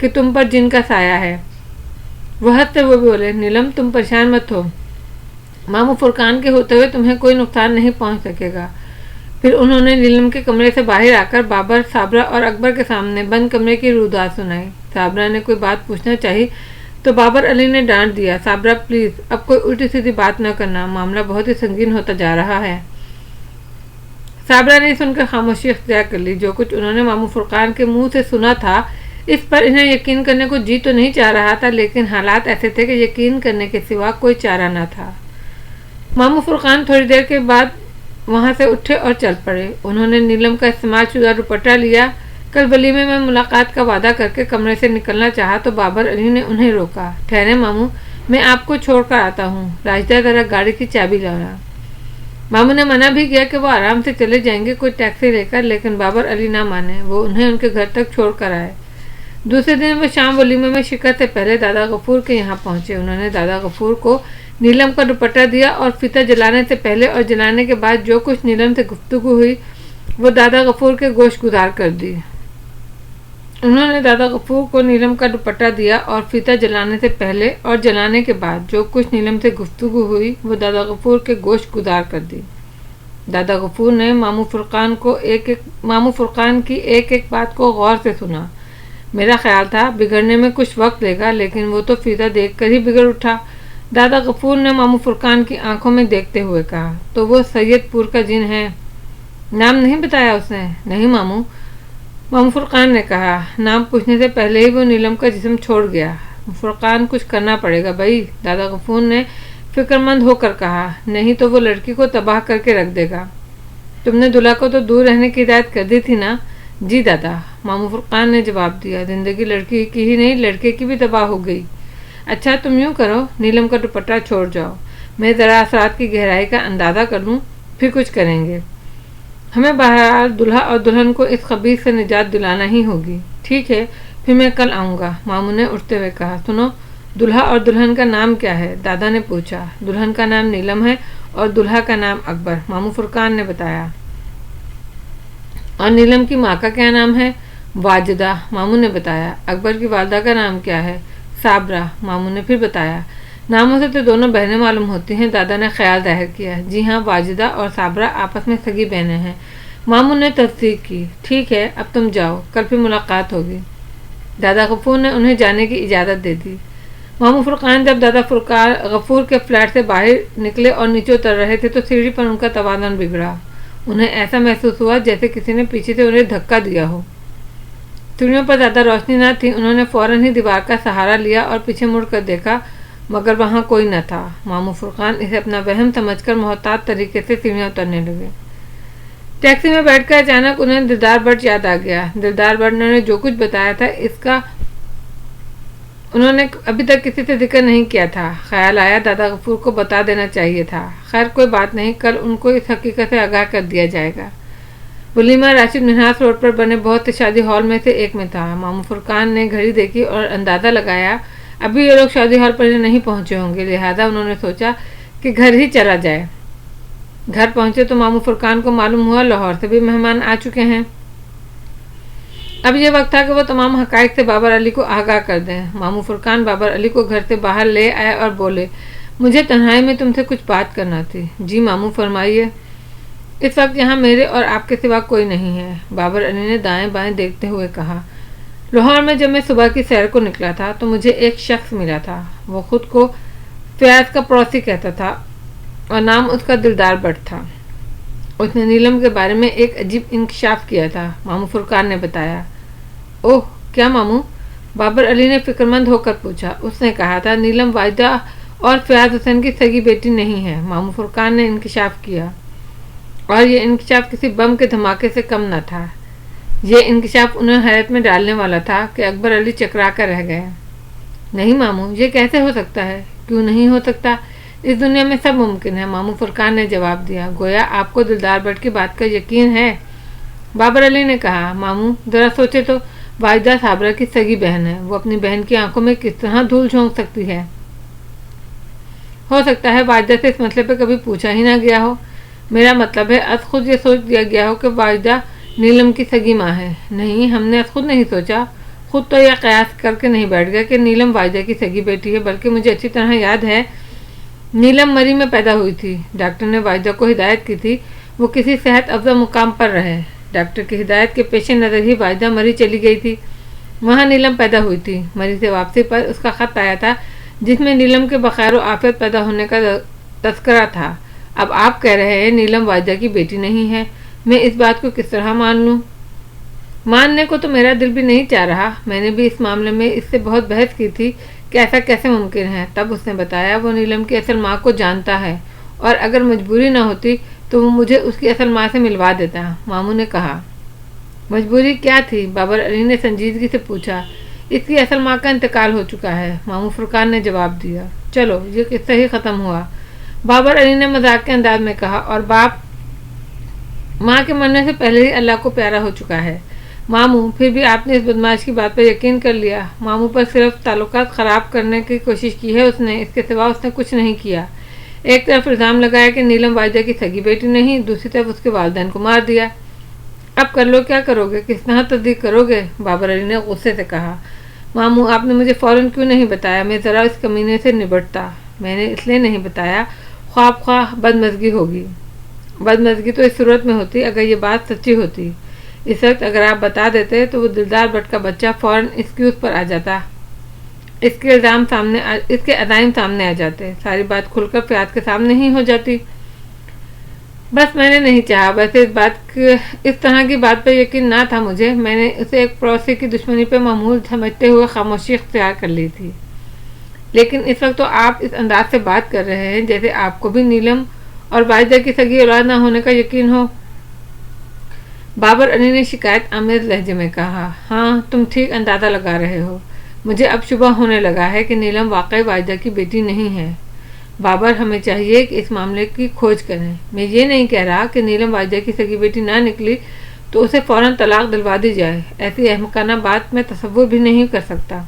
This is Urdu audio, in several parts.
کہ تم پر جن کا سایہ ہے۔ وہ ہنستے ہوئے بولے، نیلم تم پریشان مت ہو، ماموں فرقان کے ہوتے ہوئے تمہیں کوئی نقصان نہیں پہنچ سکے گا۔ پھر انہوں نے نیلم کے کمرے سے باہر آ کر بابر، صابرہ اور اکبر کے سامنے بند کمرے کی روداد سنائی۔ صابرہ نے کوئی بات پوچھنا چاہی تو بابر علی نے ڈانٹ دیا، صابرہ پلیز اب کوئی الٹی سیدھی بات نہ کرنا، معاملہ بہت ہی سنگین ہوتا جا رہا ہے۔ صابرہ نے سن کر خاموشی اختیار کر لی۔ جو کچھ انہوں نے ماموں فرقان کے منہ سے سنا تھا اس پر انہیں یقین کرنے کو جی تو نہیں چاہ رہا تھا، لیکن حالات ایسے تھے کہ یقین کرنے کے سوا کوئی چارہ نہ تھا۔ ماموں فرقان تھوڑی دیر کے بعد وہاں سے اٹھے اور چل پڑے۔ انہوں نے نیلم کا استعمال شدہ دوپٹہ لیا۔ کل ولیمے میں ملاقات کا وعدہ کر کے کمرے سے نکلنا چاہا تو بابر علی نے انہیں روکا۔ ٹھہرے ماموں، میں آپ کو چھوڑ کر آتا ہوں، راجدہ ذرا گاڑی کی چابی لانا۔ ماموں نے منع بھی کیا کہ وہ آرام سے چلے جائیں گے کوئی ٹیکسی لے کر، لیکن بابر علی نہ مانے، وہ انہیں ان کے گھر تک چھوڑ کر آئے۔ دوسرے دن وہ شام ولیمے میں شکر سے پہلے دادا غفور کے یہاں پہنچے۔ انہوں نے دادا غفور کو نیلم کا دوپٹہ دیا اور فیتہ جلانے سے پہلے اور جلانے کے بعد جو کچھ نیلم سے گفتگو ہوئی وہ دادا غفور کے گوش گزار کر دی۔ انہوں نے دادا غفور کو نیلم کا دوپٹہ دیا اور فیتہ جلانے سے پہلے اور جلانے کے بعد جو کچھ نیلم سے گفتگو ہوئی وہ دادا غفور کے گوش گزار کر دی۔ دادا غفور نے ماموں فرقان کی ایک ایک بات کو غور سے سنا۔ میرا خیال تھا بگڑنے میں کچھ وقت لے گا، لیکن وہ تو فیتہ دیکھ کر ہی بگڑ اٹھا۔ دادا غفور نے ماموں فرقان کی آنکھوں میں دیکھتے ہوئے کہا، تو وہ سید پور کا جن ہے؟ نام نہیں بتایا اس نے؟ نہیں ماموں، ماموں فرقان نے کہا۔ نام پوچھنے سے پہلے ہی وہ نیلم کا جسم چھوڑ گیا۔ فرقان کچھ کرنا پڑے گا بھائی، دادا غفور نے فکر مند ہو کر کہا، نہیں تو وہ لڑکی کو تباہ کر کے رکھ دے گا۔ تم نے دلہا کو تو دور رہنے کی ہدایت کر دی تھی نا؟ جی دادا، ماموں فرقان نے جواب دیا۔ زندگی لڑکی کی ہی نہیں لڑکے کی بھی تباہ ہو گئی۔ اچھا تم یوں کرو، نیلم کا دوپٹہ چھوڑ جاؤ، میں ذرا اثرات کی گہرائی کا اندازہ کر لوں، پھر کچھ کریں گے۔ ہمیں بہرحال دلہا اور دلہن کو اس خبیث سے نجات دلانا ہی ہوگی۔ ٹھیک ہے، پھر میں کل آؤں گا، ماموں نے اٹھتے ہوئے کہا۔ سنو، دلہا اور دلہن کا نام کیا ہے؟ دادا نے پوچھا۔ دلہن کا نام نیلم ہے اور دلہا کا نام اکبر، ماموں فرقان نے بتایا۔ اور نیلم کی ماں کا کیا نام ہے؟ واجدہ، ماموں نے بتایا۔ اکبر کی والدہ کا نام کیا ہے؟ صابرہ، ماموں نے پھر بتایا۔ ناموں سے تو دونوں بہنیں معلوم ہوتی ہیں، دادا نے خیال ظاہر کیا۔ جی ہاں، واجدہ اور صابرہ آپس میں سگی بہنیں ہیں، ماموں نے تصدیق کی۔ ٹھیک ہے، اب تم جاؤ، کل پھر ملاقات ہوگی۔ دادا غفور نے انہیں جانے کی اجازت دے دی۔ ماموں فرقان جب دادا غفور کے فلیٹ سے باہر نکلے اور نیچے اتر رہے تھے تو سیڑھی پر ان کا توازن بگڑا۔ انہیں ایسا محسوس ہوا جیسے کسی نے پیچھے سے انہیں دھکا دیا ہو۔ سیڑھیوں پر زیادہ روشنی نہ تھی۔ انہوں نے فوراً ہی دیوار کا سہارا لیا اور پیچھے مڑ کر دیکھا، مگر وہاں کوئی نہ تھا۔ ماموں فرقان اسے اپنا وہم سمجھ کر محتاط طریقے سے سیڑھیاں اترنے لگے۔ ٹیکسی میں بیٹھ کر اچانک انہیں دلدار بٹ یاد آ گیا۔ دلدار بٹ نے جو کچھ بتایا تھا اس کا انہوں نے ابھی تک کسی سے ذکر نہیں کیا تھا۔ خیال آیا دادا غفور کو بتا دینا چاہیے تھا۔ خیر کوئی بات نہیں، کل ان کو اس حقیقت سے آگاہ کر دیا جائے گا۔ ولیمہ راشد منہاس روڈ پر بنے بہت سے شادی ہال میں سے ایک میں تھا۔ ماموں فرقان نے گھڑی دیکھی اور اندازہ لگایا ابھی یہ لوگ شادی ہال پر نہیں پہنچے ہوں گے، لہذا انہوں نے سوچا کہ گھر ہی چلا جائے۔ گھر پہنچے تو ماموں فرقان کو معلوم ہوا لاہور سے بھی مہمان آ چکے ہیں۔ اب یہ وقت تھا کہ وہ تمام حقائق سے بابر علی کو آگاہ کر دیں۔ ماموں فرقان بابر علی کو گھر سے باہر لے آئے اور بولے، مجھے تنہائی میں تم سے کچھ بات کرنا تھی۔ جی ماموں فرمائیے۔ اس وقت یہاں میرے اور آپ کے سوا کوئی نہیں ہے، بابر علی نے دائیں بائیں دیکھتے ہوئے کہا۔ لاہور میں جب میں صبح کی سیر کو نکلا تھا تو مجھے ایک شخص ملا تھا، وہ خود کو فیاض کا پڑوسی کہتا تھا اور نام اس کا دلدار بٹ تھا۔ اس نے نیلم کے بارے میں ایک عجیب انکشاف کیا تھا، ماموں فرقان نے بتایا۔ اوہ کیا ماموں؟ بابر علی نے فکر مند ہو کر پوچھا۔ اس نے کہا تھا نیلم واجدہ اور فیاض حسین کی سگی بیٹی نہیں ہے، ماموں فرقان نے انکشاف کیا، اور یہ انکشاف کسی بم کے دھماکے سے کم نہ تھا۔ یہ انکشاف انہیں حیرت میں ڈالنے والا تھا کہ اکبر علی چکرا کر رہ گئے۔ نہیں ماموں، یہ کیسے ہو سکتا ہے؟ کیوں نہیں ہو سکتا؟ اس دنیا میں سب ممکن ہے، ماموں فرقان نے جواب دیا۔ گویا آپ کو دلدار بٹ کی بات کا یقین ہے؟ بابر علی نے کہا۔ ماموں ذرا سوچے تو، واجدہ صابرہ کی سگی بہن ہے، وہ اپنی بہن کی آنکھوں میں کس طرح دھول جھونک سکتی ہے؟ ہو سکتا ہے واجدہ سے اس مسئلے پہ کبھی پوچھا ہی نہ گیا ہو۔ میرا مطلب ہے از خود یہ سوچ دیا گیا ہو کہ واجدہ نیلم کی سگی ماں ہے۔ نہیں، ہم نے از خود نہیں سوچا، خود تو یہ قیاس کر کے نہیں بیٹھ گیا کہ نیلم واجدہ کی سگی بیٹی ہے، بلکہ مجھے اچھی طرح یاد ہے نیلم مری میں پیدا ہوئی تھی۔ ڈاکٹر نے واجدہ کو ہدایت کی تھی وہ کسی صحت افزا مقام پر رہے۔ ڈاکٹر کی ہدایت کے پیش نظر ہی واجدہ مری چلی گئی تھی۔ وہاں نیلم پیدا ہوئی تھی۔ مری سے واپسی پر اس کا خط آیا تھا جس میں نیلم کے بخیر و عافیت پیدا ہونے کا تذکرہ تھا۔ اب آپ کہہ رہے ہیں نیلم واجدہ کی بیٹی نہیں ہے، میں اس بات کو کس طرح مان لوں؟ ماننے کو تو میرا دل بھی نہیں چاہ رہا۔ میں نے بھی اس معاملے میں اس سے بہت بحث کی تھی کہ ایسا کیسے ممکن ہے۔ تب اس نے بتایا وہ نیلم کی اصل ماں کو جانتا ہے اور اگر مجبوری نہ ہوتی تو وہ مجھے اس کی اصل ماں سے ملوا دیتا۔ ماموں نے کہا۔ مجبوری کیا تھی؟ بابر علی نے سنجیدگی سے پوچھا۔ اس کی اصل ماں کا انتقال ہو چکا ہے، ماموں فرقان نے جواب دیا۔ چلو یہ قصہ ہی ختم ہوا، بابر علی نے مذاق کے انداز میں کہا، اور باپ ماں کے مرنے سے پہلے ہی اللہ کو پیارا ہو چکا ہے۔ ماموں پھر بھی آپ نے اس بدمعاش کی بات پر یقین کر لیا؟ ماموں پر صرف تعلقات خراب کرنے کی کوشش کی ہے اس نے، اس کے سوا اس نے کچھ نہیں کیا۔ ایک طرف الزام لگایا کہ نیلم واجدہ کی سگی بیٹی نہیں، دوسری طرف اس کے والدین کو مار دیا۔ اب کر لو، کیا کرو گے؟ کس طرح تصدیق کرو گے؟ بابر علی نے غصے سے کہا۔ ماموں آپ نے مجھے فوراً کیوں نہیں بتایا؟ میں ذرا اس کمینے سے نبٹتا۔ میں نے اس لیے نہیں بتایا، خواب خواہ بدمزگی ہوگی۔ بدمزگی تو اس صورت میں ہوتی اگر یہ بات سچی ہوتی۔ اس وقت اگر آپ بتا دیتے تو وہ دلدار بٹ کا بچہ فوراً ایکسکیوز پر آ جاتا، اس کے عزائم سامنے آ جاتے، ساری بات کھل کر فیاض کے سامنے ہی ہو جاتی۔ بس میں نے نہیں چاہا، ویسے اس طرح کی بات پہ یقین نہ تھا مجھے۔ میں نے اسے ایک پڑوسی کی دشمنی پہ معمول سمجھتے ہوئے خاموشی اختیار کر لی تھی، لیکن اس وقت تو آپ اس انداز سے بات کر رہے ہیں جیسے آپ کو بھی نیلم اور واجدہ کی سگی اولاد نہ ہونے کا یقین ہو۔ بابر علی نے شکایت آمیز لہجے میں کہا۔ ہاں تم ٹھیک اندازہ لگا رہے ہو، مجھے اب شبہ ہونے لگا ہے کہ نیلم واقعی واجدہ کی بیٹی نہیں ہے۔ بابر ہمیں چاہیے کہ اس معاملے کی کھوج کریں۔ میں یہ نہیں کہہ رہا کہ نیلم واجدہ کی سگی بیٹی نہ نکلی تو اسے فوراً طلاق دلوا دی جائے، ایسی احمقانہ بات میں تصور بھی نہیں کر سکتا۔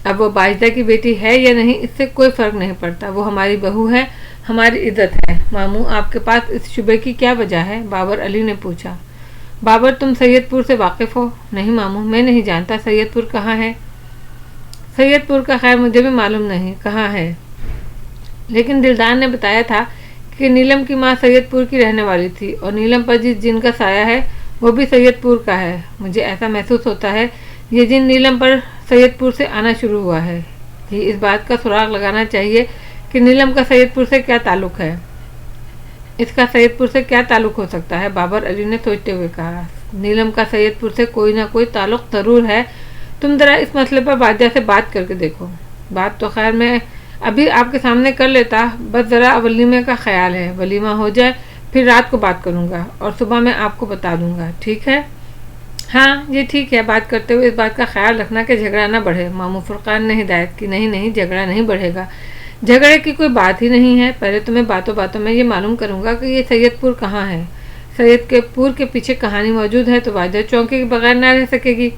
اب وہ واجدہ کی بیٹی ہے یا نہیں اس سے کوئی فرق نہیں پڑتا، وہ ہماری بہو ہے، ہماری عزت ہے۔ ماموں آپ کے پاس اس شبے کی کیا وجہ ہے؟ بابر علی نے پوچھا۔ بابر تم سید پور سے واقف ہو؟ نہیں ماموں میں نہیں جانتا سید پور کہاں ہے۔ سید پور کا خیر مجھے بھی معلوم نہیں کہاں ہے، لیکن دلدار نے بتایا تھا کہ نیلم کی ماں سید پور کی رہنے والی تھی اور نیلم پر جس جن کا سایہ ہے وہ بھی سید پور کا ہے۔ مجھے ایسا محسوس ہوتا ہے یہ جن نیلم پر سید پور سے آنا شروع ہوا ہے۔ یہ اس بات کا سراغ لگانا چاہیے کہ نیلم کا سید پور سے کیا تعلق ہے۔ اس کا سید پور سے کیا تعلق ہو سکتا ہے؟ بابر علی نے سوچتے ہوئے کہا۔ نیلم کا سید پور سے کوئی نہ کوئی تعلق ضرور ہے، تم ذرا اس مسئلے پر واجدہ سے بات کر کے دیکھو۔ بات تو خیر میں ابھی آپ کے سامنے کر لیتا، بس ذرا ولیمے کا خیال ہے، ولیمہ ہو جائے پھر رات کو بات کروں گا اور صبح میں آپ کو بتا دوں گا، ٹھیک ہے؟ ہاں یہ ٹھیک ہے۔ بات کرتے ہوئے اس بات کا خیال رکھنا کہ جھگڑا نہ بڑھے۔ ماموں فرقان نے ہدایت کی۔ نہیں جھگڑا نہیں بڑھے گا، جھگڑے کی کوئی بات ہی نہیں ہے۔ پہلے تمہیں باتوں باتوں میں یہ معلوم کروں گا کہ یہ سید پور کہاں ہے۔ سید کے پور کے پیچھے کہانی موجود ہے تو واجدہ چونکے کے بغیر نہ رہ سکے گی۔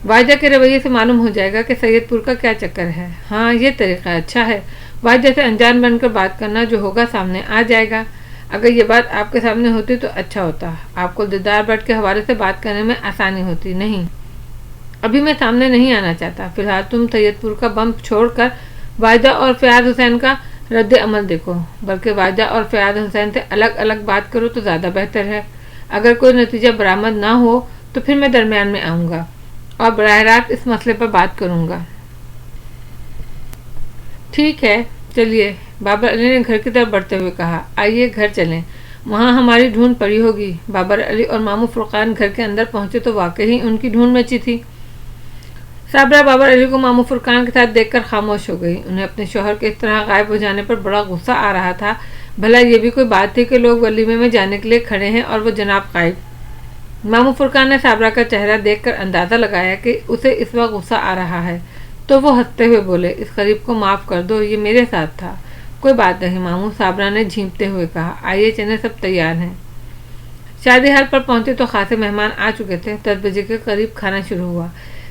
واجدہ کے رویے سے معلوم ہو جائے گا کہ سید پور کا کیا چکر ہے۔ ہاں یہ طریقہ اچھا ہے، واجدہ سے انجان بن کر بات کرنا، جو ہوگا سامنے آ جائے گا۔ اگر یہ بات آپ کے سامنے ہوتی تو اچھا ہوتا، آپ کو دلدار بٹ کے حوالے سے بات کرنے میں آسانی ہوتی۔ نہیں ابھی میں سامنے نہیں آنا چاہتا، فی الحال تم سید پور کا بم چھوڑ کر واجدہ اور فیاض حسین کا رد عمل دیکھو، بلکہ واجدہ اور فیاض حسین سے الگ الگ بات کرو تو زیادہ بہتر ہے۔ اگر کوئی نتیجہ برآمد نہ ہو تو پھر میں درمیان میں آؤں گا اور براہ راست اس مسئلے پر بات کروں گا۔ ٹھیک ہے چلیے، بابر علی نے گھر کی طرف بڑھتے ہوئے کہا۔ آئیے گھر چلیں، وہاں ہماری ڈھونڈ پڑی ہوگی۔ بابر علی اور ماموں فرقان گھر کے اندر پہنچے تو واقعی ان کی ڈھونڈ مچی تھی۔ صابرہ بابر علی کو ماموں فرقان کے ساتھ دیکھ کر خاموش ہو گئی۔ انہیں اپنے شوہر کے اس طرح غائب ہو جانے پر بڑا غصہ آ رہا تھا۔ بھلا یہ بھی کوئی بات تھی کہ لوگ ولیمے میں جانے کے لیے کھڑے ہیں اور وہ جناب غائب۔ ماموں فرقان نے صابرہ کا چہرہ دیکھ کر اندازہ لگایا کہ اسے اس وقت غصہ آ رہا ہے، تو وہ ہنستے ہوئے بولے، اس غریب کو معاف کر دو، یہ میرے ساتھ تھا۔ کوئی بات نہیں ماموں، صابرہ نے جھینپتے ہوئے کہا۔ آئیے چلیں، سب تیار ہیں۔ شادی ہال پر پہنچے تو خاصے مہمان آ چکے تھے۔ 10 بجے کے قریب کھانا شروع ہوا۔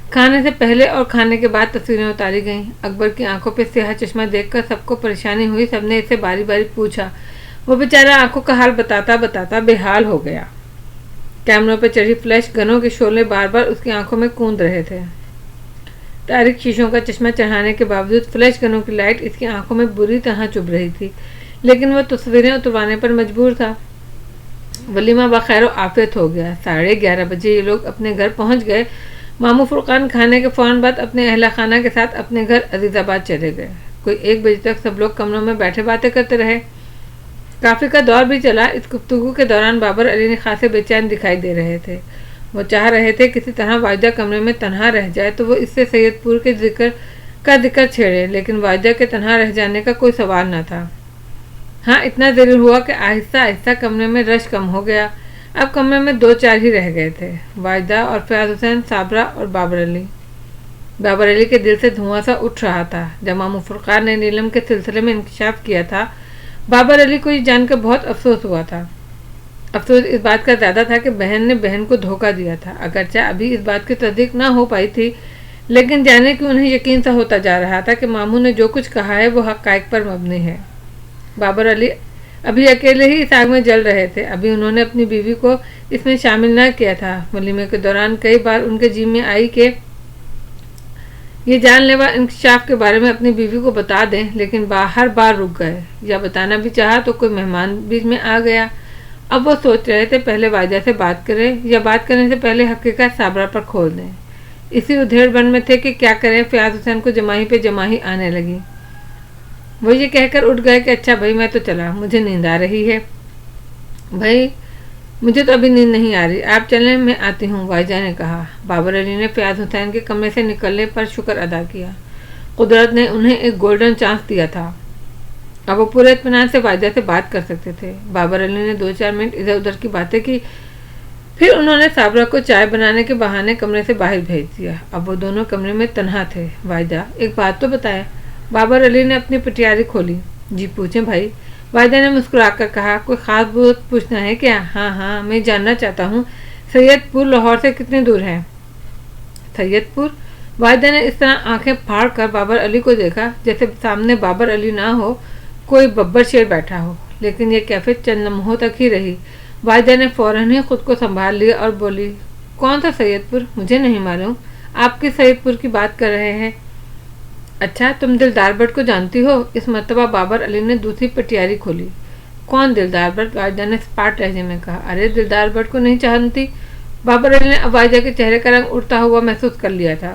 کھانے سے پہلے اور کھانے کے بعد تصویریں اتاری گئیں۔ اکبر کی آنکھوں پہ سیاہ چشمہ دیکھ کر سب کو پریشانی ہوئی۔ سب نے اسے باری باری پوچھا۔ وہ بیچارہ آنکھوں کا حال بتاتا بتاتا بے حال ہو گیا۔ کیمروں پر چڑھی فلیش گنوں کے شعلے بار بار اس کی آنکھوں میں کوند رہے تھے۔ تاریک شیشوں کا چشمہ چڑھانے کے باوجود فلیش گنوں کی لائٹ اس کی آنکھوں میں بری طرح چبھ رہی تھی، لیکن وہ تصویریں اتروانے پر مجبور تھا۔ ولیمہ بخیر و عافیت ہو گیا۔ 11:30 بجے یہ لوگ اپنے گھر پہنچ گئے۔ ماموں فرقان کھانے کے فوراً بعد اپنے اہلِ خانہ کے ساتھ اپنے گھر عزیز آباد چلے گئے۔ کوئی 1 بجے تک سب لوگ کمروں میں بیٹھے باتیں کرتے رہے۔ کافی کا دور بھی چلا۔ اس گفتگو کے دوران بابر علی نے خاصے بے چین دکھائی دے رہے تھے۔ وہ چاہ رہے تھے کسی طرح واجدہ کمرے میں تنہا رہ جائے تو وہ اس سے سید پور کے ذکر چھیڑے، لیکن واجدہ کے تنہا رہ جانے کا کوئی سوال نہ تھا۔ ہاں اتنا ضرور ہوا کہ آہستہ آہستہ کمرے میں رش کم ہو گیا۔ اب کمرے میں 2-4 ہی رہ گئے تھے، واجدہ اور فیاض حسین، صابرہ اور بابر علی۔ بابر علی کے دل سے دھواں سا اٹھ رہا تھا۔ جب ماموں فرقان نے نیلم کے سلسلے میں انکشاف کیا تھا، بابر علی کو یہ جان کر بہت افسوس ہوا تھا۔ افسوس اس بات کا زیادہ تھا کہ بہن نے بہن کو دھوکہ دیا تھا۔ اگرچہ ابھی اس بات کی تصدیق نہ ہو پائی تھی، لیکن جانے کہ انہیں یقین سا ہوتا جا رہا تھا کہ ماموں نے جو کچھ کہا ہے وہ حقائق پر مبنی ہے۔ بابر علی ابھی اکیلے ہی اس آگ میں جل رہے تھے۔ ابھی انہوں نے اپنی بیوی کو اس میں شامل نہ کیا تھا۔ ولیمے کے دوران کئی بار ان کے جی میں آئی کہ یہ جان لیوا انکشاف کے بارے میں اپنی بیوی کو بتا دیں، لیکن ہر بار رک گئے، یا بتانا بھی چاہا تو کوئی مہمان بیچ میں آ گیا۔ اب وہ سوچ رہے تھے پہلے واجدہ سے بات کریں یا بات کرنے سے پہلے حقیقت صابرہ پر کھول دیں۔ اسی ادھیڑ بن میں تھے کہ کیا کریں۔ فیاض حسین کو جماہی پہ جماہی آنے لگی۔ وہ یہ کہہ کر اٹھ گئے کہ اچھا بھائی میں تو چلا، مجھے نیند آ رہی ہے۔ بھائی مجھے تو ابھی نیند نہیں آ رہی، آپ چلیں میں آتی ہوں، واجدہ نے کہا۔ بابر علی نے فیاض حسین کے کمرے سے نکلنے پر شکر ادا کیا۔ قدرت نے انہیں ایک گولڈن چانس دیا تھا، اب وہ پورے اطمینان سے واجدہ سے بات کر سکتے تھے۔ بابر علی نے 2-4 منٹ ادھر ادھر کی باتیں کی، پھر انہوں نے صابرہ کو چائے بنانے کے بہانے کمرے سے باہر بھیج دیا۔ اب وہ دونوں کمرے میں تنہا تھے۔ واجدہ ایک بات تو بتائے۔ بابر علی نے اپنی پٹیاری کھولی۔ جی پوچھیں بھائی، واجدہ نے مسکرا کر کہا۔ کوئی خاص بات پوچھنا ہے کیا؟ ہاں میں جاننا چاہتا ہوں سید پور لاہور سے کتنی دور ہے؟ سید پور؟ واجدہ نے اس طرح آنکھیں پھاڑ کر بابر علی کو دیکھا جیسے سامنے بابر علی نہ ہو، کوئی ببر شیر بیٹھا ہو، لیکن یہ کیفیت چند لمحوں تک ہی رہی۔ واجدہ نے فوراً ہی خود کو سنبھال لیا اور بولی، کون سا سید پور؟ مجھے نہیں معلوم، آپ کس سید پور کی بات کر رہے ہیں؟ اچھا تم دلدار بٹ کو جانتی ہو؟ اس مرتبہ بابر علی نے دوسری پٹیاری کھولی۔ کون دلدار بٹ؟ واجدہ نے اسپاٹ لہجے میں کہا۔ ارے دلدار بٹ کو نہیں جانتی؟ بابر علی نے اب واجدہ کے چہرے کا رنگ اڑتا ہوا محسوس کر لیا تھا۔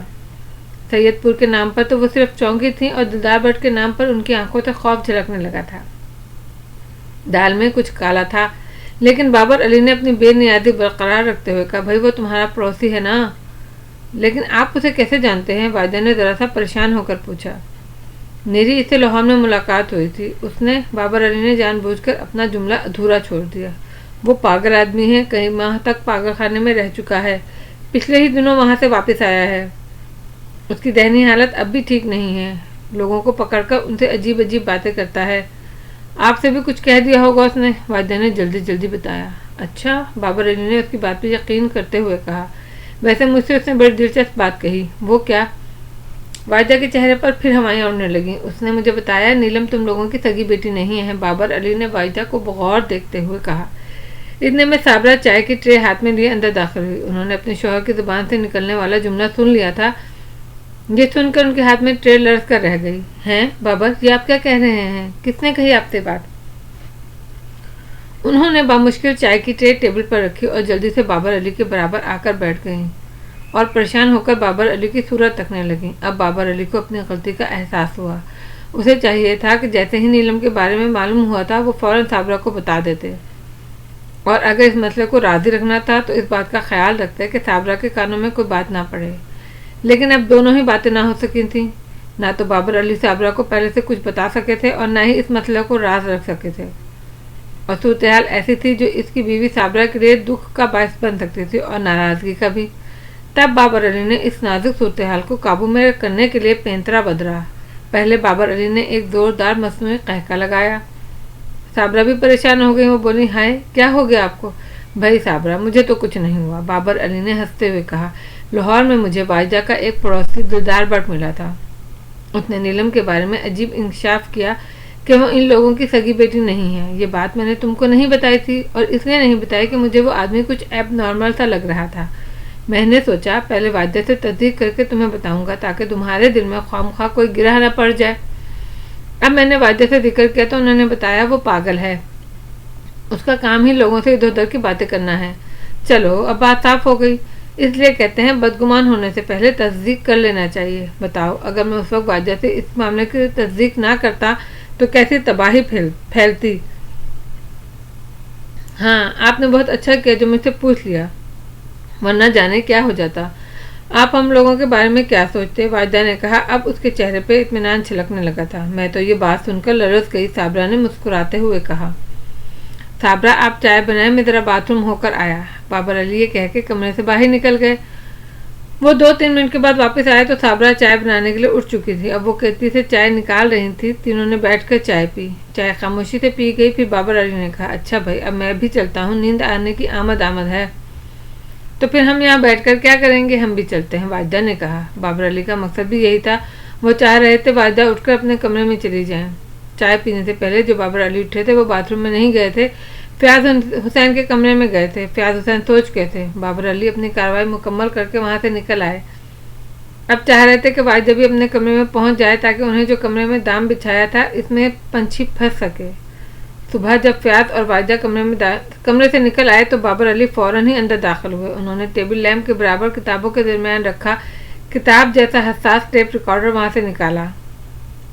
سید پور کے نام پر تو وہ صرف چونکی تھیں اور دلدار بٹ کے نام پر ان کی آنکھوں سے خوف جھلکنے لگا تھا۔ دال میں کچھ کالا تھا، لیکن بابر علی نے اپنی بے نیازی برقرار رکھتے ہوئے کہا، بھائی وہ تمہارا پڑوسی ہے نا؟ لیکن آپ اسے کیسے جانتے ہیں؟ واجدہ نے ذرا سا پریشان ہو کر پوچھا۔ میری اس سے لاہور میں ملاقات ہوئی تھی، اس نے، بابر علی نے جان بوجھ کر اپنا جملہ ادھورا چھوڑ دیا۔ وہ پاگل آدمی ہے، کئی ماہ تک پاگل خانے میں رہ چکا ہے، پچھلے ہی دنوں وہاں سے واپس آیا ہے۔ اس کی ذہنی حالت اب بھی ٹھیک نہیں ہے، لوگوں کو پکڑ کر ان سے عجیب عجیب باتیں کرتا ہے۔ آپ سے بھی کچھ کہہ دیا ہوگا اس نے، واجدہ نے جلدی بتایا۔ اچھا، بابر علی نے اس کی بات پہ یقین کرتے ہوئے کہا۔ ویسے مجھ سے اس نے بڑی دلچسپ بات کہی۔ وہ کیا؟ واجدہ کے چہرے پر پھر ہوائیں اڑنے لگیں۔ اس نے مجھے بتایا نیلم تم لوگوں کی سگی بیٹی نہیں ہے۔ بابر علی نے واجدہ کو بغور دیکھتے ہوئے کہا۔ اتنے میں صابرہ چائے کی ٹرے ہاتھ میں لیے اندر داخل ہوئی۔ انہوں نے اپنے شوہر کی زبان سے نکلنے والا جملہ سن لیا تھا۔ یہ سن کر ان کے ہاتھ میں ٹرے لرز کر رہ گئی۔ ہیں بابا، یہ آپ کیا کہہ رہے ہیں؟ کس نے کہی آپ سے بات؟ انہوں نے بامشکل چائے کی ٹرے ٹیبل پر رکھی اور جلدی سے بابر علی کے برابر آ کر بیٹھ گئیں اور پریشان ہو کر بابر علی کی صورت تکنے لگیں۔ اب بابر علی کو اپنی غلطی کا احساس ہوا۔ اسے چاہیے تھا کہ جیسے ہی نیلم کے بارے میں معلوم ہوا تھا وہ فوراً صابرہ کو بتا دیتے، اور اگر اس مسئلے کو راضی رکھنا تھا تو اس بات کا خیال رکھتے کہ صابرہ کے کانوں میں کوئی بات نہ پڑے۔ لیکن اب دونوں ہی باتیں نہ ہو سکی تھیں۔ نہ تو بابر علی صابرہ کو پہلے سے کچھ بتا سکے تھے اور نہ ہی اس مسئلے کو راز رکھ سکے تھے، اور صورتحال ایسی تھی جو اس کی بیوی صابرہ کے لیے دکھ کا باعث بن سکتی تھی اور ناراضگی کا بھی۔ تب بابر علی نے اس نازک صورتحال کو قابو میں کرنے کے لیے پینترا بدرا۔ پہلے بابر علی نے ایک زوردار مصنوعی قہقہ لگایا۔ صابرہ بھی پریشان ہو گئی۔ وہ بولی، ہائے کیا ہو گیا آپ کو؟ بھائی صابرہ، مجھے تو کچھ نہیں ہوا، بابر علی نے ہنستے ہوئے کہا۔ لاہور میں مجھے واجدہ کا ایک پڑوسی دلدار بٹ ملا تھا۔ اس نے نیلم کے بارے میں عجیب انکشاف کیا کہ وہ ان لوگوں کی سگی بیٹی نہیں ہے۔ یہ بات میں نے تم کو نہیں بتائی تھی، اور اس لیے نہیں بتائی کہ مجھے وہ آدمی کچھ ایب نارمل سا لگ رہا تھا۔ میں نے سوچا پہلے واجدہ سے تصدیق کر کے تمہیں بتاؤں گا تاکہ تمہارے دل میں خواہ کوئی گرہ نہ پڑ جائے۔ اب میں نے واجدہ سے ذکر کیا تو انہوں نے بتایا وہ پاگل ہے، اس کا کام ہی لوگوں سے ادھر ادھر کی باتیں کرنا ہے۔ چلو اب بات صاف ہو گئی، اس لیے کہتے ہیں بدگمان ہونے سے پہلے تصدیق کر لینا چاہیے۔ بتاؤ اگر میں اس وقت واجدہ سے اس معاملے کی تصدیق نہ کرتا تو کیسی تباہی پھیلتی۔ ہاں آپ نے بہت اچھا کیا جو مجھ سے پوچھ لیا، ورنہ جانے کیا ہو جاتا۔ آپ ہم لوگوں کے بارے میں کیا سوچتے؟ واجدہ نے کہا۔ اب اس کے چہرے پہ اطمینان چھلکنے لگا تھا۔ میں تو یہ بات سن کر لرز گئی، صابرہ نے مسکراتے ہوئے کہا۔ صابرہ آپ چائے بنائیں، میں ذرا باتھ روم ہو کر آیا۔ بابر علی یہ کہہ کے کمرے سے باہر نکل گئے۔ وہ 2-3 منٹ کے بعد واپس آئے تو صابرہ چائے بنانے کے لیے اٹھ چکی تھی۔ اب وہ کیتلی سے چائے نکال رہی تھی۔ تینوں نے بیٹھ کر چائے پی۔ چائے خاموشی سے پی گئی۔ پھر بابر علی نے کہا، اچھا بھائی اب میں بھی چلتا ہوں، نیند آنے کی آمد ہے۔ تو پھر ہم یہاں بیٹھ کر کیا کریں گے؟ ہم بھی چلتے ہیں، واجدہ نے کہا۔ بابر علی کا مقصد بھی یہی تھا، وہ چاہ رہے تھے واجدہ اٹھ کر اپنے کمرے میں چلی جائیں۔ چائے پینے سے پہلے جو بابر علی اٹھے تھے وہ باتھ روم میں نہیں گئے تھے، فیاض حسین کے کمرے میں گئے تھے۔ فیاض حسین سوچ گئے تھے۔ بابر علی اپنی کارروائی مکمل کر کے وہاں سے نکل آئے۔ اب چاہ رہے تھے کہ واجدہ بھی اپنے کمرے میں پہنچ جائے تاکہ انہیں جو کمرے میں دام بچھایا تھا اس میں پنچھی پھنس سکے۔ صبح جب فیاض اور واجدہ کمرے سے نکل آئے تو بابر علی فوراً ہی اندر داخل ہوئے۔ انہوں نے ٹیبل لیمپ کے برابر کتابوں کے درمیان رکھا کتاب جیسا حساس ٹیپ ریکارڈر وہاں سے نکالا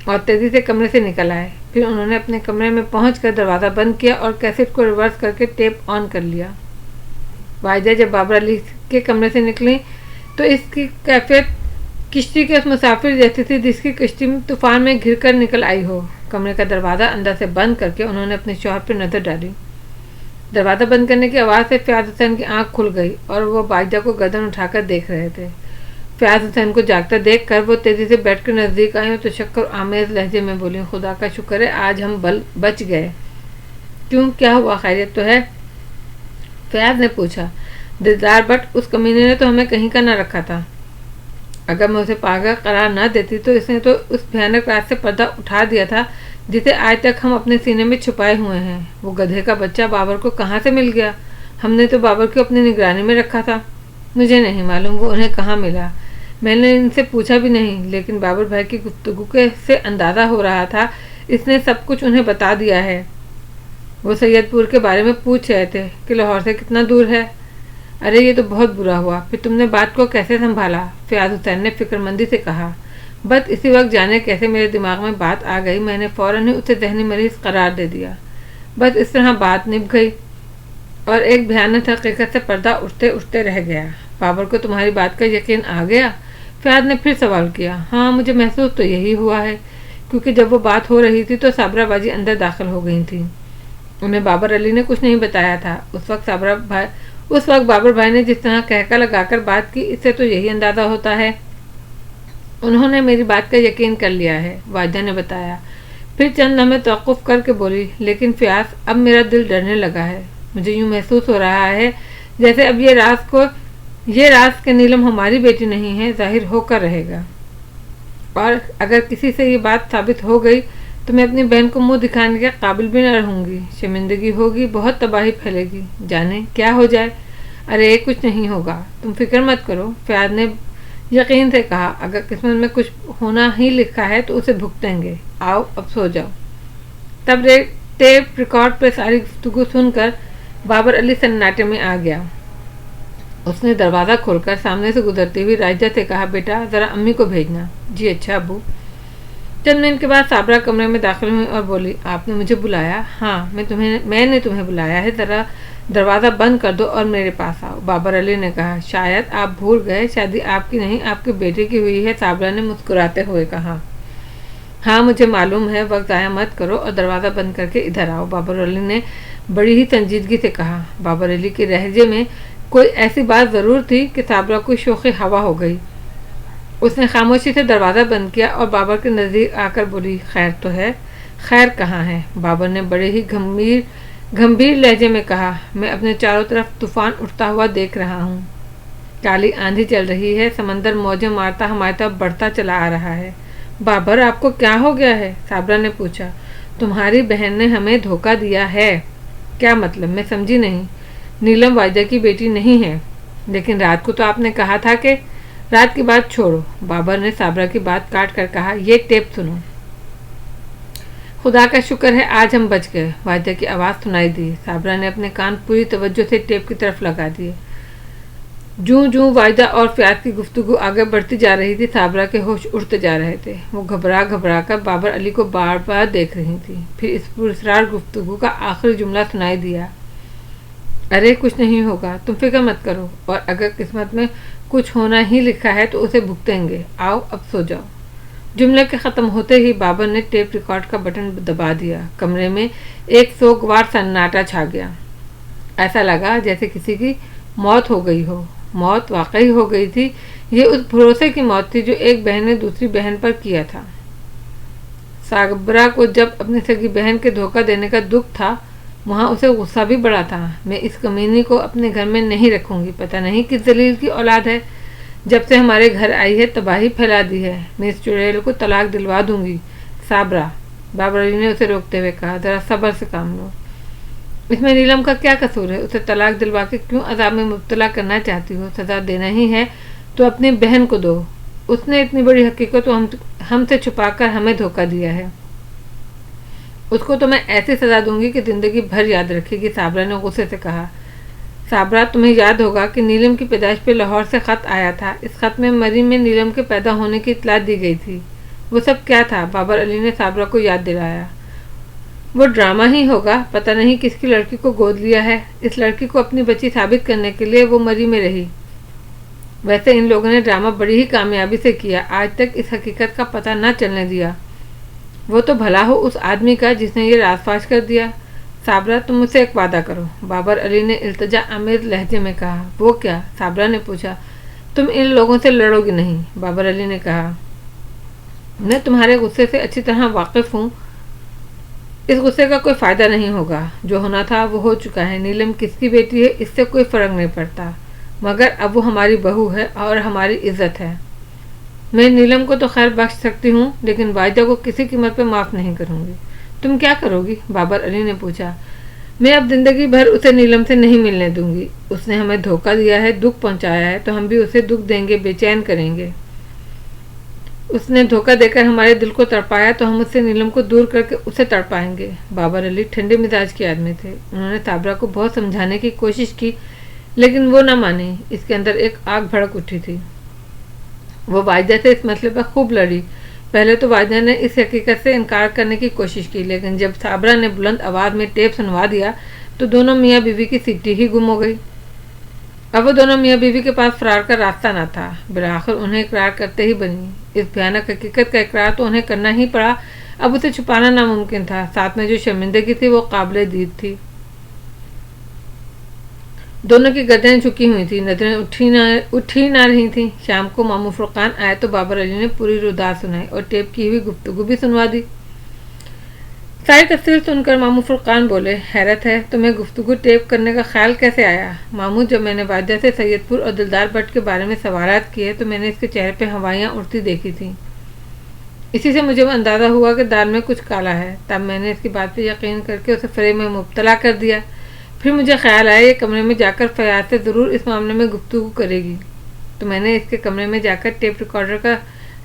اور تیزی سے کمرے سے نکل آئے۔ پھر انہوں نے اپنے کمرے میں پہنچ کر دروازہ بند کیا اور کیسٹ کو ریورس کر کے ٹیپ آن کر لیا۔ واجدہ جب بابر علی کے کمرے سے نکلی تو اس کی کیفیت کشتی کے اس مسافر جیسی تھی جس کی کشتی طوفان میں گھر کر نکل آئی ہو۔ کمرے کا دروازہ اندر سے بند کر کے انہوں نے اپنے شوہر پر نظر ڈالی۔ دروازہ بند کرنے کی آواز سے فیاض حسین کی آنکھ کھل گئی اور وہ واجدہ کو گردن اٹھا کر دیکھ رہے تھے۔ فیاض حسین کو جاگتا دیکھ کر وہ تیزی سے بیٹھ کر نزدیک آئی تو شکر آمیز لہجے میں بولی، خدا کا شکر ہے آج ہم بچ گئے۔ کیوں، کیا ہوا، خیریت تو ہے؟ فیاض نے پوچھا۔ دلدار بٹ اس کمینے نے تو ہمیں کہیں کا نہ رکھا تھا۔ اگر میں اسے پاگل قرار نہ دیتی تو اس نے تو اس بھیانک رات سے پردہ اٹھا دیا تھا جسے آج تک ہم اپنے سینے میں چھپائے ہوئے ہیں۔ وہ گدھے کا بچہ بابر کو کہاں سے مل گیا؟ ہم نے تو بابر کو اپنی نگرانی میں رکھا تھا۔ مجھے نہیں معلوم وہ انہیں کہاں ملا، میں نے ان سے پوچھا بھی نہیں، لیکن بابر بھائی کی گفتگو سے اندازہ ہو رہا تھا اس نے سب کچھ انہیں بتا دیا ہے۔ وہ سید پور کے بارے میں پوچھ رہے تھے کہ لاہور سے کتنا دور ہے۔ ارے یہ تو بہت برا ہوا، پھر تم نے بات کو کیسے سنبھالا؟ فیاض حسین نے فکر مندی سے کہا۔ بس اسی وقت جانے کیسے میرے دماغ میں بات آ گئی، میں نے فوراً ہی اسے ذہنی مریض قرار دے دیا۔ بس اس طرح بات نبھ گئی اور ایک بھیانک حقیقت سے پردہ اٹھتے اٹھتے رہ گیا۔ بابر کو تمہاری بات کا یقین آ گیا؟ فیاض نے پھر سوال کیا۔ ہاں مجھے محسوس تو یہی ہوا ہے، کیونکہ جب وہ بات ہو رہی تھی تو صابرہ باجی اندر داخل ہو گئی تھیں۔ انہیں بابر علی نے کچھ نہیں بتایا تھا۔ اس وقت بابر بھائی نے جس طرح کہکا لگا کر بات کی اس سے تو یہی اندازہ ہوتا ہے انہوں نے میری بات کا یقین کر لیا ہے، واجدہ نے بتایا۔ پھر چند لمحے توقف کر کے بولی، لیکن فیاض اب میرا دل ڈرنے لگا ہے۔ مجھے یوں محسوس ہو رہا ہے جیسے اب یہ راز کہ نیلم ہماری بیٹی نہیں ہے ظاہر ہو کر رہے گا، اور اگر کسی سے یہ بات ثابت ہو گئی تو میں اپنی بہن کو منہ دکھانے کے قابل بھی نہ رہوں گی۔ شرمندگی ہوگی، بہت تباہی پھیلے گی، جانے کیا ہو جائے۔ ارے کچھ نہیں ہوگا، تم فکر مت کرو، فیاض نے یقین سے کہا۔ اگر قسمت میں کچھ ہونا ہی لکھا ہے تو اسے بھگتیں گے۔ آؤ اب سو جاؤ۔ تب ٹیپ ریکارڈ پہ ساری گفتگو سن کر بابر علی سناٹے میں آ گیا۔ اس نے دروازہ کھول کر سامنے سے گزرتی ہوئی راجدہ سے کہا، بیٹا ذرا امی کو بھیجنا۔ جی اچھا ابو۔ چند منٹ کے بعد صابرہ کمرے میں داخل ہوئی اور بولی، آپ نے مجھے بلایا؟ ہاں میں نے تمہیں بلایا ہے، ذرا دروازہ بند کر دو اور میرے پاس آؤ۔ بابر علی نے کہا، شاید آپ بھول گئے، شادی آپ کی نہیں آپ کے بیٹے کی ہوئی ہے۔ صابرہ نے مسکراتے ہوئے کہا، ہاں مجھے معلوم ہے، وقت ضائع مت کرو اور دروازہ بند کر کے ادھر آؤ۔ بابر علی نے بڑی ہی سنجیدگی سے کہا۔ بابر علی کے لہجے میں کوئی ایسی بات ضرور تھی کہ صابرہ کو شوخی ہوا ہو گئی۔ اس نے خاموشی سے دروازہ بند کیا اور بابر کے نزدیک آ کر بولی، خیر تو ہے؟ خیر کہاں ہے؟ بابر نے بڑے ہی گمبھیر لہجے میں کہا، میں اپنے چاروں طرف طوفان اٹھتا ہوا دیکھ رہا ہوں، کالی آندھی چل رہی ہے، سمندر موجیں مارتا ہماری طرف بڑھتا چلا آ رہا ہے۔ بابر آپ کو کیا ہو گیا ہے؟ صابرہ نے پوچھا۔ تمہاری بہن نے ہمیں دھوکہ دیا ہے۔ کیا مطلب؟ میں سمجھی نہیں۔ نیلم واجدہ کی بیٹی نہیں ہے۔ لیکن رات کو تو آپ نے کہا تھا کہ… رات کی بات چھوڑو، بابر نے صابرہ کی بات کاٹ کر کہا، یہ ٹیپ سنو۔ خدا کا شکر ہے آج ہم بچ گئے، واجدہ کی آواز سنائی دی۔ صابرہ نے اپنے کان پوری توجہ سے ٹیپ کی طرف لگا دیے۔ جوں جوں واجدہ اور فیاض کی گفتگو آگے بڑھتی جا رہی تھی، صابرہ کے ہوش اڑتے جا رہے تھے۔ وہ گھبرا کر بابر علی کو بار بار دیکھ رہی تھی۔ پھر اس پراسرار گفتگو کا آخری جملہ سنائی دیا، ارے کچھ نہیں ہوگا، تم فکر مت کرو، اور اگر قسمت میں کچھ ہونا ہی لکھا ہے تو اسے بھگتیں گے، آؤ اب سو جاؤ۔ جملے کے ختم ہوتے ہی بابر نے ٹیپ ریکارڈ کا بٹن دبا دیا۔ کمرے میں ایک سوگوار سناٹا چھا گیا۔ ایسا لگا جیسے کسی کی موت ہو گئی ہو۔ موت واقعی ہو گئی تھی۔ یہ اس بھروسے کی موت تھی جو ایک بہن نے دوسری بہن پر کیا تھا۔ صابرہ کو جب اپنی سگی بہن کے دھوکہ دینے کا دکھ تھا، وہاں اسے غصہ بھی بڑا تھا۔ میں اس کمینی کو اپنے گھر میں نہیں رکھوں گی، پتہ نہیں کس ذلیل کی اولاد ہے، جب سے ہمارے گھر آئی ہے تباہی پھیلا دی ہے۔ میں اس چڑیل کو طلاق دلوا دوں گی۔ صابرہ، بابر علی نے اسے روکتے ہوئے کہا، ذرا صبر سے کام لو۔ اس میں نیلم کا کیا قصور ہے؟ اسے طلاق دلوا کے کیوں عذاب میں مبتلا کرنا چاہتی ہو؟ سزا دینا ہی ہے تو اپنی بہن کو دو۔ اس نے اتنی بڑی حقیقت ہم سے چھپا کر ہمیں دھوکہ دیا ہے۔ اس کو تو میں ایسی سزا دوں گی کہ زندگی بھر یاد رکھے گی، صابرہ نے غصے سے کہا۔ صابرہ، تمہیں یاد ہوگا کہ نیلم کی پیدائش پہ لاہور سے خط آیا تھا۔ اس خط میں مریم میں نیلم کے پیدا ہونے کی اطلاع دی گئی تھی۔ وہ سب کیا تھا؟ بابر علی نے صابرہ کو یاد دلایا۔ وہ ڈرامہ ہی ہوگا، پتہ نہیں کس کی لڑکی کو گود لیا ہے۔ اس لڑکی کو اپنی بچی ثابت کرنے کے لیے وہ مری میں رہی۔ ویسے ان لوگوں نے ڈرامہ بڑی ہی کامیابی سے کیا، آج تک اس حقیقت کا پتہ نہ چلنے دیا۔ وہ تو بھلا ہو اس آدمی کا جس نے یہ راز فاش کر دیا۔ صابرہ، تم مجھ سے ایک وعدہ کرو، بابر علی نے التجا آمیز لہجے میں کہا۔ وہ کیا؟ صابرہ نے پوچھا۔ تم ان لوگوں سے لڑو گی نہیں، بابر علی نے کہا۔ میں تمہارے غصے سے اچھی طرح واقف ہوں۔ اس غصے کا کوئی فائدہ نہیں ہوگا، جو ہونا تھا وہ ہو چکا ہے۔ نیلم کس کی بیٹی ہے اس سے کوئی فرق نہیں پڑتا، مگر اب وہ ہماری بہو ہے اور ہماری عزت ہے۔ میں نیلم کو تو خیر بخش سکتی ہوں، لیکن واجدہ کو کسی قیمت پہ معاف نہیں کروں گی۔ تم کیا کرو گی؟ بابر علی نے پوچھا۔ میں اب زندگی بھر اسے نیلم سے نہیں ملنے دوں گی۔ اس نے ہمیں دھوکہ دیا ہے، دکھ پہنچایا ہے، تو ہم بھی اسے دکھ دیں گے، بے چین کریں گے۔ اس نے دھوکہ دے کر ہمارے دل کو تڑپایا تو ہم اس سے نیلم کو دور کر کے اسے تڑپائیں گے۔ بابر علی ٹھنڈے مزاج کے آدمی تھے۔ انہوں نے صابرہ کو بہت سمجھانے کی کوشش کی، لیکن وہ نہ مانی۔ اس کے اندر ایک آگ بھڑک اٹھی تھی۔ وہ واجدہ سے اس مسئلے پر خوب لڑی۔ پہلے تو واجدہ نے اس حقیقت سے انکار کرنے کی کوشش کی، لیکن جب صابرہ نے بلند آواز میں ٹیپ سنوا دیا تو دونوں میاں بیوی کی سیٹی ہی گم ہو گئی۔ اب وہ دونوں میاں بیوی کے پاس فرار کا راستہ نہ تھا۔ بالآخر انہیں اقرار کرتے ہی بنی۔ اس بھیانک حقیقت کا اقرار تو انہیں کرنا ہی پڑا۔ اب اسے چھپانا ناممکن تھا۔ ساتھ میں جو شرمندگی تھی وہ قابل دید تھی۔ دونوں کی گردنیں جھکی ہوئی تھیں، نظریں اٹھی نہ رہی تھیں۔ شام کو ماموں فرقان آئے تو بابر علی نے پوری ردا سنائی اور ٹیپ کی ہوئی گفتگو بھی سنوا دی۔ ساری تفصیل سن کر ماموں فرقان بولے، حیرت ہے، تمہیں گفتگو ٹیپ کرنے کا خیال کیسے آیا؟ ماموں، جب میں نے واجدہ سے سید پور اور دلدار بٹ کے بارے میں سوالات کیے تو میں نے اس کے چہرے پہ ہوائیاں اڑتی دیکھی تھیں۔ اسی سے مجھے اندازہ ہوا کہ دال میں کچھ کالا ہے۔ تب میں نے اس کی بات پہ یقین کر کے اسے فریب میں مبتلا کر دیا۔ پھر مجھے خیال آیا یہ کمرے میں جا کر فیاض سے ضرور اس معاملے میں گفتگو کرے گی، تو میں نے اس کے کمرے میں جا کر ٹیپ ریکارڈر کا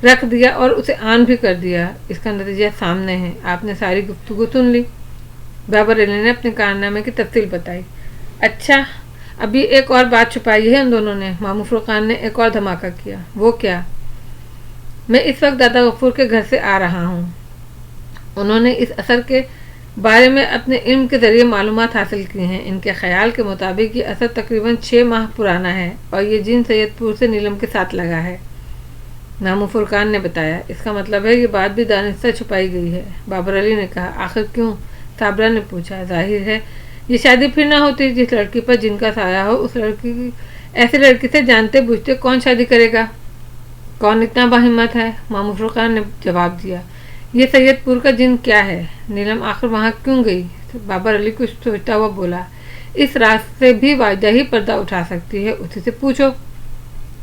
رکھ دیا اور اسے آن بھی کر دیا۔ اس کا نتیجہ سامنے ہے، آپ نے ساری گفتگو سن لی۔ بابر علی نے اپنے کارنامے کی تفصیل بتائی۔ اچھا، ابھی ایک اور بات چھپائی ہے ان دونوں نے، ماموں فرقان نے ایک اور دھماکہ کیا۔ وہ کیا؟ میں اس وقت دادا غفور کے گھر سے آ رہا ہوں۔ انہوں نے اس اثر کے بارے میں اپنے علم کے ذریعے معلومات حاصل کی ہیں۔ ان کے خیال کے مطابق یہ اثر تقریباً 6 ماہ پرانا ہے اور یہ جن سید پور سے نیلم کے ساتھ لگا ہے، ماموں فرقان نے بتایا۔ اس کا مطلب ہے یہ بات بھی دانستہ چھپائی گئی ہے، بابر علی نے کہا۔ آخر کیوں؟ صابرہ نے پوچھا۔ ظاہر ہے یہ شادی پھر نہ ہوتی، جس لڑکی پر جن کا سایہ ہو اس لڑکی ایسی لڑکی سے جانتے بوجھتے کون شادی کرے گا؟ کون اتنا باہمت ہے؟ ماموں فرقان نے جواب دیا۔ یہ سید پور کا جن کیا ہے؟ نیلم آخر وہاں کیوں گئی؟ بابر علی کچھ سوچتا ہوا بولا۔ اس راز سے بھی واجدہ ہی پردہ اٹھا سکتی ہے، اسی سے پوچھو۔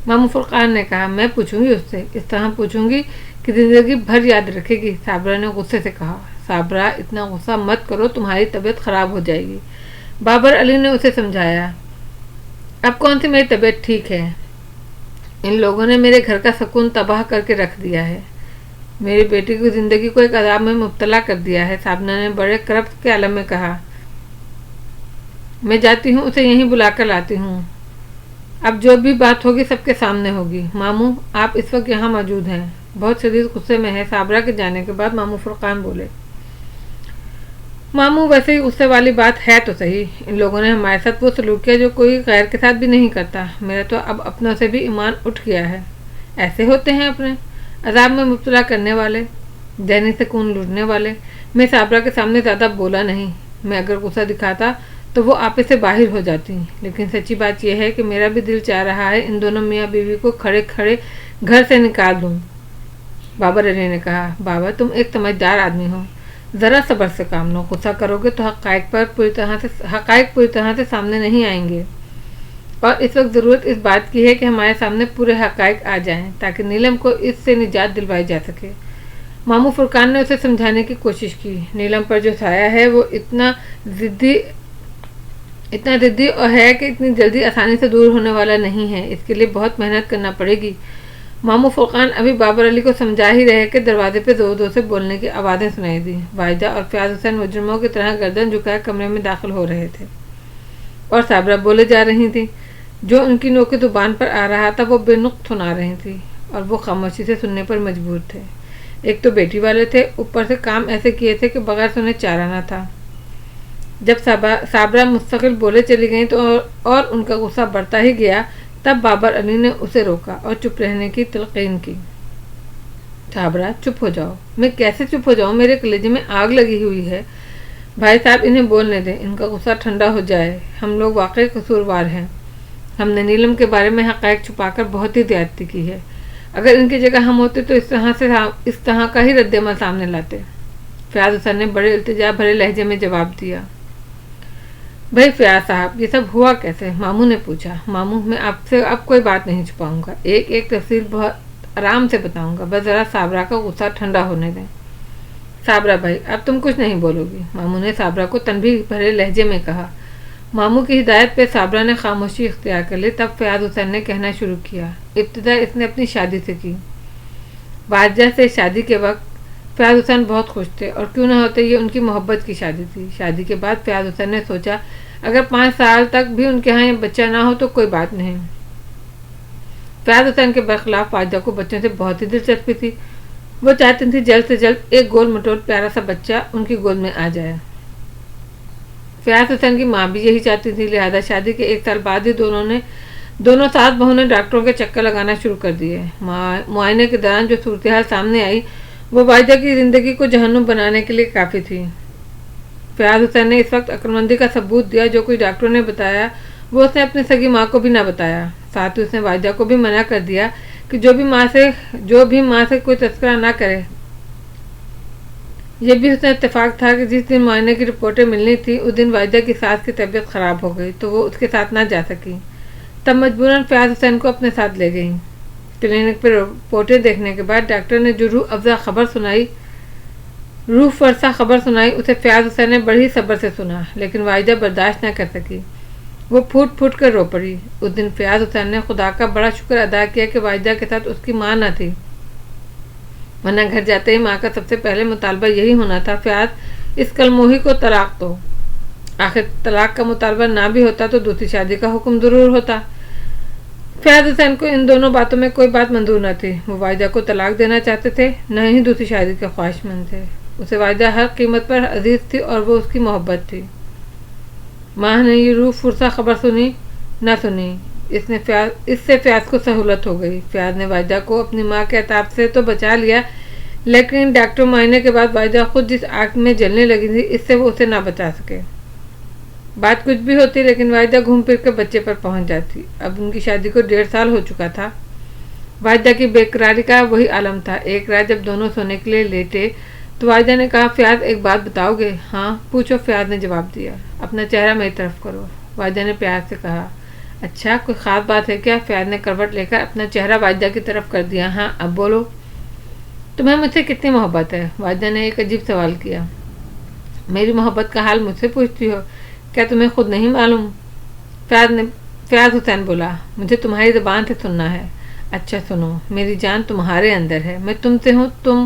ماموں فرقان نے کہا۔ میں پوچھوں گی اس سے، اس طرح پوچھوں گی کہ زندگی بھر یاد رکھے گی، صابرہ نے غصے سے کہا۔ صابرہ اتنا غصہ مت کرو، تمہاری طبیعت خراب ہو جائے گی۔ بابر علی نے اسے سمجھایا، اب کون سی میری طبیعت ٹھیک ہے، ان لوگوں نے میرے گھر کا سکون تباہ کر کے رکھ دیا ہے، میری بیٹی کی زندگی کو ایک عذاب میں مبتلا کر دیا ہے۔ سابنہ نے بڑے کرب کے عالم میں کہا، میں جاتی ہوں، اسے یہیں بلا کر لاتی ہوں، اب جو بھی بات ہوگی سب کے سامنے ہوگی۔ ماموں آپ اس وقت یہاں موجود ہیں، بہت شدید غصے میں ہے۔ صابرہ کے جانے کے بعد ماموں فرقان بولے، ماموں ویسے ہی غصے والی بات ہے تو صحیح، ان لوگوں نے ہمارے ساتھ وہ سلوک کیا جو کوئی غیر کے ساتھ بھی نہیں کرتا، میرا تو اب اپنوں سے بھی ایمان اٹھ گیا ہے۔ ایسے ہوتے ہیں اپنے عذاب میں مبتلا کرنے والے، ذہنی سکون لوٹنے والے۔ میں صابرہ کے سامنے زیادہ بولا نہیں، میں اگر غصہ دکھاتا تو وہ آپے سے باہر ہو جاتی، لیکن سچی بات یہ ہے کہ میرا بھی دل چاہ رہا ہے ان دونوں میاں بیوی کو کھڑے کھڑے گھر سے نکال دوں۔ بابر علی نے کہا، بابا تم ایک سمجھدار آدمی ہو، ذرا صبر سے کام لو، غصہ کرو گے تو حقائق پوری طرح سے سامنے نہیں آئیں گے، اور اس وقت ضرورت اس بات کی ہے کہ ہمارے سامنے پورے حقائق آ جائیں تاکہ نیلم کو اس سے نجات دلوائی جا سکے۔ ماموں فرقان نے اسے سمجھانے کی کوشش کی، نیلم پر جو سایہ ہے وہ اتنا ضدی اور ہے کہ اتنی جلدی آسانی سے دور ہونے والا نہیں ہے، اس کے لیے بہت محنت کرنا پڑے گی۔ ماموں فرقان ابھی بابر علی کو سمجھا ہی رہے کہ دروازے پہ زور زور سے بولنے کی آوازیں سنائی دی۔ واحدہ اور فیاض حسین مجرموں کی طرح گردن جھکائے کمرے میں داخل ہو رہے تھے، اور صابرہ بولے جا رہی تھی، جو ان کی نوکی زبان پر آ رہا تھا وہ بے نقط سنا رہی تھی، اور وہ خاموشی سے سننے پر مجبور تھے۔ ایک تو بیٹی والے تھے، اوپر سے کام ایسے کیے تھے کہ بغیر سنے چارہ نہ تھا۔ جب صابرہ مستقل بولے چلی گئیں تو اور ان کا غصہ بڑھتا ہی گیا، تب بابر علی نے اسے روکا اور چپ رہنے کی تلقین کی۔ صابرہ چپ ہو جاؤ۔ میں کیسے چپ ہو جاؤں، میرے کلیجے میں آگ لگی ہوئی ہے۔ بھائی صاحب انہیں بولنے دیں، ان کا غصہ ٹھنڈا ہو جائے، ہم لوگ واقعی قصوروار ہیں، ہم نے نیلم کے بارے میں حقائق چھپا کر بہت ہی زیادتی کی ہے، اگر ان کی جگہ ہم ہوتے تو اس طرح کا ہی رد عمل سامنے لاتے۔ فیاض حسین نے بڑے التجا بھرے لہجے میں جواب دیا، بھائی فیاض صاحب یہ سب ہوا کیسے؟ ماموں نے پوچھا۔ ماموں میں آپ سے اب کوئی بات نہیں چھپاؤں گا، ایک ایک تفصیل بہت آرام سے بتاؤں گا، بس ذرا صابرہ کا غصہ ٹھنڈا ہونے دیں۔ صابرہ بھائی اب تم کچھ نہیں بولو گی، ماموں نے صابرہ کو تنبیہ بھرے لہجے میں کہا۔ ماموں کی ہدایت پہ صابرہ نے خاموشی اختیار کر لی۔ تب فیاض حسین نے کہنا شروع کیا، ابتدا اس نے اپنی شادی سے کی، واجدہ سے شادی کے وقت فیاض حسین بہت خوش تھے، اور کیوں نہ ہوتے، یہ ان کی محبت کی شادی تھی۔ شادی کے بعد فیاض حسین نے سوچا اگر 5 سال تک بھی ان کے ہاں بچہ نہ ہو تو کوئی بات نہیں۔ فیاض حسین کے برخلاف واجدہ کو بچوں سے بہت ہی دلچسپی تھی، وہ چاہتی تھی جلد سے جلد ایک گول مٹول پیارا سا بچہ ان کی گود میں آ جائے۔ فیاض حسین کی ماں بھی یہی چاہتی تھی، لہذا شادی کے 1 سال بعد ہی دونوں ساس بہو نے ڈاکٹروں کے چکر لگانا شروع کر دیے۔ معائنے کے دوران جو صورتحال سامنے آئی وہ واجدہ کی زندگی کو جہنم بنانے کے لیے کافی تھی۔ فیاض حسین نے اس وقت عقلمندی کا ثبوت دیا، جو کچھ ڈاکٹروں نے بتایا وہ اس نے اپنی سگی ماں کو بھی نہ بتایا، ساتھ ہی اس نے واجدہ کو بھی منع کر دیا کہ جو بھی ماں سے کوئی تذکرہ نہ کرے۔ یہ بھی اس نے اتفاق تھا کہ جس دن معائنے کی رپورٹیں ملنی تھی اس دن واجدہ کی ساس کی طبیعت خراب ہو گئی تو وہ اس کے ساتھ نہ جا سکی، تب مجبوراً فیاض حسین کو اپنے ساتھ لے گئیں۔ کلینک پر رپورٹیں دیکھنے کے بعد ڈاکٹر نے جو روح فرسا خبر سنائی اسے فیاض حسین نے بڑی صبر سے سنا، لیکن واجدہ برداشت نہ کر سکی، وہ پھوٹ پھوٹ کر رو پڑی۔ اس دن فیاض حسین نے خدا کا بڑا شکر ادا کیا کہ واجدہ کے ساتھ اس کی ماں نہ تھی، ورنہ گھر جاتے ہی ماں کا سب سے پہلے مطالبہ یہی ہونا تھا، فیاض اس کلموہی کو طلاق دو۔ آخر طلاق کا مطالبہ نہ بھی ہوتا تو دوسری شادی کا حکم ضرور ہوتا۔ فیاض حسین کو ان دونوں باتوں میں کوئی بات منظور نہ تھی، وہ واجدہ کو طلاق دینا چاہتے تھے، نہ ہی دوسری شادی کے خواہشمند تھے۔ اسے واجدہ ہر قیمت پر عزیز تھی اور وہ اس کی محبت تھی۔ ماں نے یہ روح فرسا خبر سنی نہ سنی، اس سے فیاض کو سہولت ہو گئی۔ فیاض نے واجدہ کو اپنی ماں کے عطاب سے تو بچا لیا، لیکن ڈاکٹر معائنے کے بعد واجدہ خود جس آگ میں جلنے لگی تھی اس سے وہ اسے نہ بچا سکے۔ بات کچھ بھی ہوتی لیکن واجدہ گھوم پھر کے بچے پر پہنچ جاتی۔ اب ان کی شادی کو 1.5 سال ہو چکا تھا۔ واجدہ کی بے قراری کا وہی عالم تھا۔ ایک رات جب دونوں سونے کے لیے لیٹے تو واجدہ نے کہا، فیاض ایک بات بتاؤ گے؟ ہاں پوچھو، فیاض نے جواب دیا۔ اپنا چہرہ میری طرف کرو، واجدہ نے پیار سے کہا۔ اچھا کوئی خاص بات ہے کیا؟ فیاض نے کروٹ لے کر اپنا چہرہ واجدہ کی طرف کر دیا۔ ہاں اب بولو، تمہیں مجھ سے کتنی محبت ہے؟ واجدہ نے ایک عجیب سوال کیا۔ میری محبت کا حال مجھ سے پوچھتی ہو، کیا تمہیں خود نہیں معلوم؟ فیاض حسین بولا، مجھے تمہاری زبان سے سننا ہے۔ اچھا سنو، میری جان تمہارے اندر ہے، میں تم سے ہوں، تم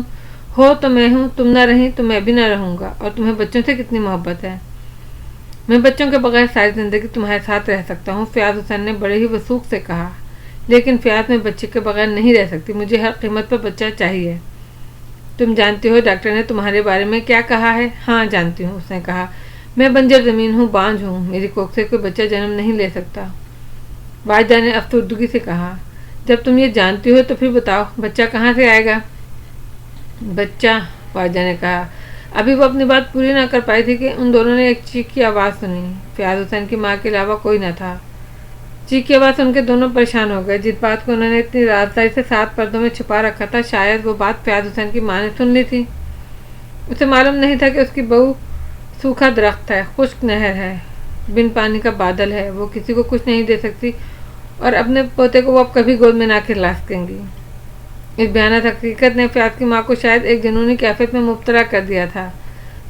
ہو تو میں ہوں، تم نہ رہیں تو میں بھی نہ رہوں گا۔ اور تمہیں بچوں سے کتنی محبت ہے؟ میں بچوں کے بغیر ساری زندگی تمہارے ساتھ رہ سکتا ہوں، فیاض حسین نے بڑے ہی وثوق سے کہا۔ لیکن فیاض، میں بچے کے بغیر نہیں رہ سکتی، مجھے ہر قیمت پر بچہ چاہیے۔ تم جانتی ہو ڈاکٹر نے تمہارے بارے میں کیا کہا ہے؟ ہاں جانتی ہوں، اس نے کہا، میں بنجر زمین ہوں، بانجھ ہوں، میری کوکھ سے کوئی بچہ جنم نہیں لے سکتا۔ واجدہ نے افسردگی سے کہا، جب تم یہ جانتی ہو تو پھر بتاؤ بچہ کہاں سے آئے گا؟ بچہ، واجدہ نے کہا۔ ابھی وہ اپنی بات پوری نہ کر پائی تھی کہ ان دونوں نے ایک چیخ کی آواز سنی۔ فیاض حسین کی ماں کے علاوہ کوئی نہ تھا۔ چیخ کی آواز سن کے دونوں پریشان ہو گئے۔ جس بات کو انہوں نے اتنی رازداری سے 7 پردوں میں چھپا رکھا تھا، شاید وہ بات فیاض حسین کی ماں نے سن لی تھی۔ اسے معلوم نہیں تھا کہ اس کی بہو سوکھا درخت ہے، خشک نہر ہے، بن پانی کا بادل ہے، وہ کسی کو کچھ نہیں دے سکتی اور اپنے پوتے کو وہ اب کبھی گود میں نہ کھلا سکیں گی۔ اس بھیانک حقیقت نے فیاض کی ماں کو شاید ایک جنونی کیفیت میں مبتلا کر دیا تھا۔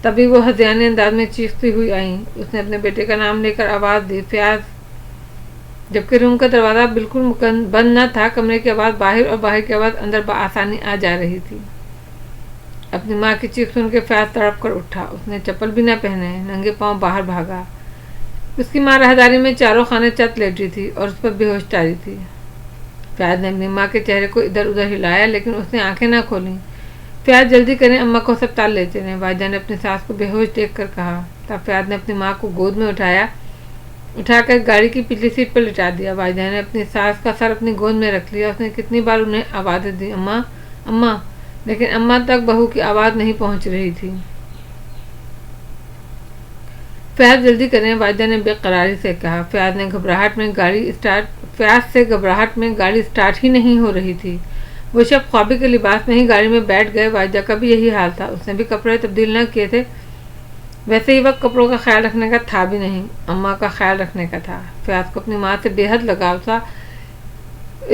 تبھی وہ ہذیانی انداز میں چیختی ہوئی آئیں۔ اس نے اپنے بیٹے کا نام لے کر آواز دی، فیاض! جبکہ روم کا دروازہ بالکل بند نہ تھا، کمرے کی آواز باہر اور باہر کی آواز اندر بآسانی آ جا رہی تھی۔ اپنی ماں کی چیخ سن کے فیاض تڑپ کر اٹھا۔ اس نے چپل بھی نہ پہنے، ننگے پاؤں باہر بھاگا۔ اس کی ماں راہداری میں چاروں خانے چت لیٹی تھی اور اس پر بے ہوش ٹاری تھی۔ فیاض نے اپنی ماں کے چہرے کو ادھر ادھر ہلایا، لیکن اس نے آنکھیں نہ کھولیں۔ فیاض جلدی کریں، اماں کو ہسپتال لے چلیں، واجدہ نے اپنی ساس کو بے ہوش دیکھ کر کہا۔ تب فیاض نے اپنی ماں کو گود میں اٹھا کر گاڑی کی پچھلی سیٹ پر لٹا دیا۔ واجدہ نے اپنی ساس کا سر اپنی گود میں رکھ لیا۔ اس نے کتنی بار انہیں آوازیں دی، اماں اماں، لیکن اماں تک بہو کی آواز نہیں پہنچ رہی تھی۔ فیاض جلدی کریں، واجدہ نے بے قراری سے کہا۔ فیاض سے گھبراہٹ میں گاڑی اسٹارٹ ہی نہیں ہو رہی تھی۔ وہ شب خوابی کے لباس میں ہی گاڑی میں بیٹھ گئے۔ واجدہ کا بھی یہی حال تھا، اس نے بھی کپڑے تبدیل نہ کیے تھے۔ ویسے ہی وقت کپڑوں کا خیال رکھنے کا تھا بھی نہیں، اماں کا خیال رکھنے کا تھا۔ فیاض کو اپنی ماں سے بے حد لگاؤ تھا۔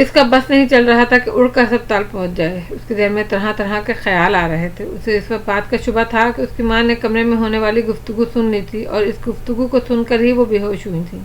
اس کا بس نہیں چل رہا تھا کہ اڑ کر ہسپتال پہنچ جائے۔ اس کے ذہن میں طرح طرح کے خیال آ رہے تھے۔ اسے اس بات کا شبہ تھا کہ اس کی ماں نے کمرے میں ہونے والی گفتگو سن لی تھی اور اس گفتگو کو سن کر ہی وہ بے ہوش ہوئی تھی۔